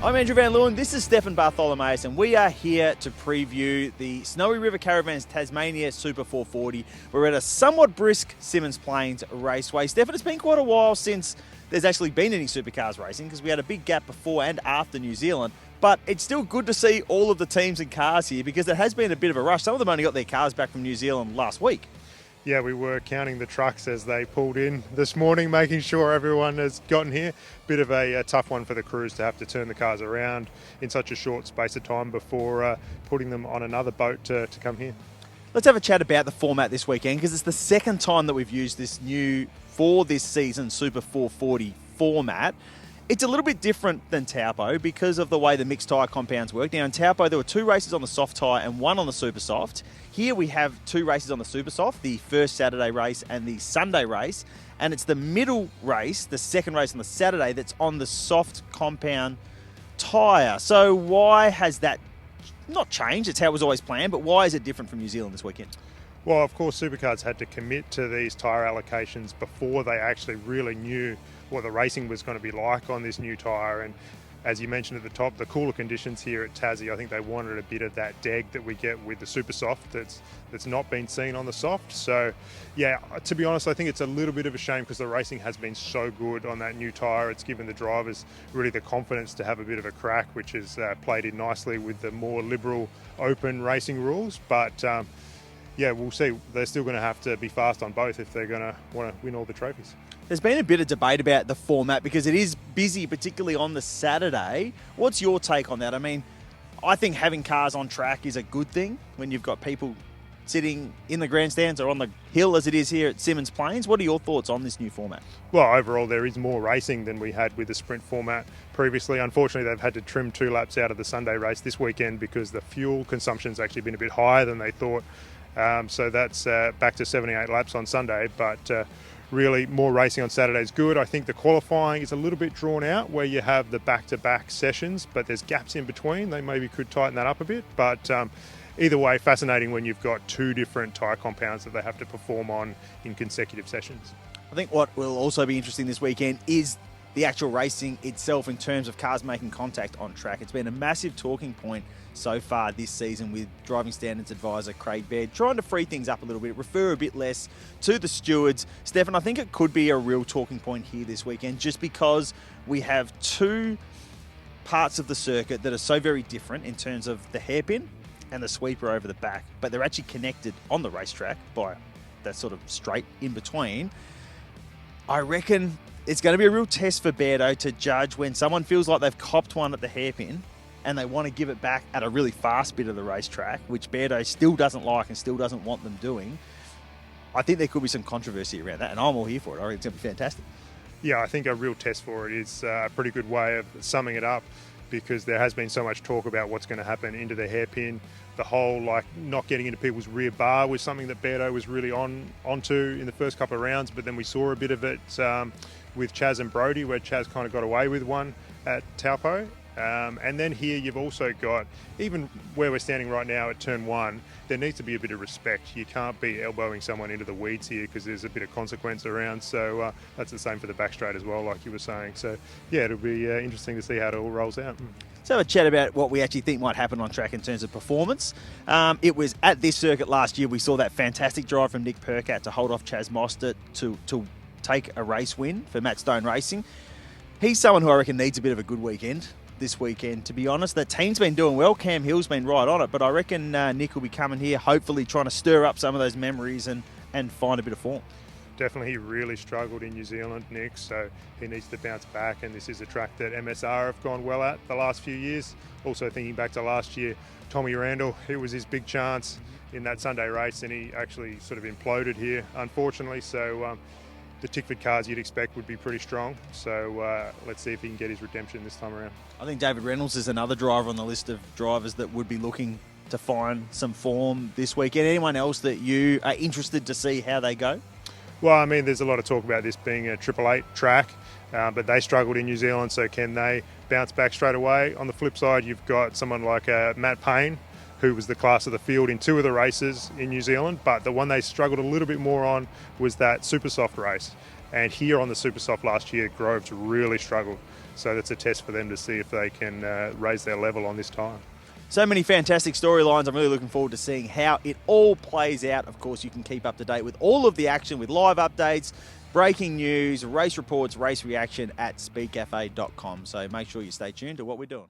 I'm Andrew Van Leeuwen, this is Stefan Bartholomaeus, and we are here to preview the Snowy River Caravan's Tasmania Super440. We're at a somewhat brisk Symmons Plains raceway. Stefan, it's been quite a while since there's actually been any supercars racing because we had a big gap before and after New Zealand, but it's still good to see all of the teams and cars here because it has been a bit of a rush. Some of them only got their cars back from New Zealand last week. Yeah, we were counting the trucks as they pulled in this morning, making sure everyone has gotten here. Bit of a tough one for the crews to have to turn the cars around in such a short space of time before putting them on another boat to come here. Let's have a chat about the format this weekend because it's the second time that we've used this new, for this season, Super 440 format. It's a little bit different than Taupo because of the way the mixed tyre compounds work. Now in Taupo there were 2 races on the soft tyre and 1 on the super soft. Here we have 2 races on the super soft, the first Saturday race and the Sunday race. And it's the middle race, the second race on the Saturday, that's on the soft compound tyre. So why has that not changed? It's how it was always planned, but why is it different from New Zealand this weekend? Well, of course, supercars had to commit to these tyre allocations before they actually really knew what the racing was going to be like on this new tyre. And as you mentioned at the top, the cooler conditions here at Tassie, I think they wanted a bit of that deg that we get with the super soft that's not been seen on the soft. So yeah, to be honest, I think it's a little bit of a shame because the racing has been so good on that new tyre. It's given the drivers really the confidence to have a bit of a crack, which has played in nicely with the more liberal open racing rules. But yeah, we'll see. They're still going to have to be fast on both if they're going to want to win all the trophies. There's been a bit of debate about the format because it is busy, particularly on the Saturday. What's your take on that? I mean, I think having cars on track is a good thing when you've got people sitting in the grandstands or on the hill as it is here at Symmons Plains. What are your thoughts on this new format? Well, overall, there is more racing than we had with the sprint format previously. Unfortunately, they've had to trim 2 laps out of the Sunday race this weekend because the fuel consumption's actually been a bit higher than they thought. So that's back to 78 laps on Sunday, but really more racing on Saturday is good. I think the qualifying is a little bit drawn out where you have the back-to-back sessions, but there's gaps in between. They maybe could tighten that up a bit, but either way, fascinating when you've got 2 different tyre compounds that they have to perform on in consecutive sessions. I think what will also be interesting this weekend is the actual racing itself in terms of cars making contact on track. It's been a massive talking point so far this season with driving standards advisor Craig Baird trying to free things up a little bit, refer a bit less to the stewards. Stefan, I think it could be a real talking point here this weekend just because we have 2 parts of the circuit that are so very different in terms of the hairpin and the sweeper over the back, but they're actually connected on the racetrack by that sort of straight in between. I reckon it's going to be a real test for Beardo to judge when someone feels like they've copped one at the hairpin and they want to give it back at a really fast bit of the racetrack, which Beardo still doesn't like and still doesn't want them doing. I think there could be some controversy around that, and I'm all here for it. I think it's going to be fantastic. Yeah, I think a real test for it is a pretty good way of summing it up because there has been so much talk about what's going to happen into the hairpin. The whole not getting into people's rear bar was something that Beardo was really onto in the first couple of rounds, but then we saw a bit of it with Chaz and Brody where Chaz kind of got away with one at Taupo. And then here you've also got, even where we're standing right now at turn 1, there needs to be a bit of respect. You can't be elbowing someone into the weeds here because there's a bit of consequence around. So that's the same for the back straight as well, like you were saying. So yeah, it'll be interesting to see how it all rolls out. Let's have a chat about what we actually think might happen on track in terms of performance. It was at this circuit last year we saw that fantastic drive from Nick Percat to hold off Chaz Mostert to take a race win for Matt Stone Racing. He's someone who I reckon needs a bit of a good weekend this weekend, to be honest. The team's been doing well. Cam Hill's been right on it, but I reckon Nick will be coming here, hopefully trying to stir up some of those memories and find a bit of form. Definitely, he really struggled in New Zealand, Nick, so he needs to bounce back, and this is a track that MSR have gone well at the last few years. Also thinking back to last year, Tommy Randall, it was his big chance in that Sunday race, and he actually sort of imploded here, unfortunately, so the Tickford cars you'd expect would be pretty strong. So let's see if he can get his redemption this time around. I think David Reynolds is another driver on the list of drivers that would be looking to find some form this weekend. Anyone else that you are interested to see how they go? Well, I mean, there's a lot of talk about this being a Triple Eight track, but they struggled in New Zealand, so can they bounce back straight away? On the flip side, you've got someone like Matt Payne, who was the class of the field in 2 of the races in New Zealand, but the one they struggled a little bit more on was that super soft race. And here on the Super Soft last year, Groves really struggled. So that's a test for them to see if they can raise their level on this time. So many fantastic storylines. I'm really looking forward to seeing how it all plays out. Of course, you can keep up to date with all of the action with live updates, breaking news, race reports, race reaction at speedcafe.com. So make sure you stay tuned to what we're doing.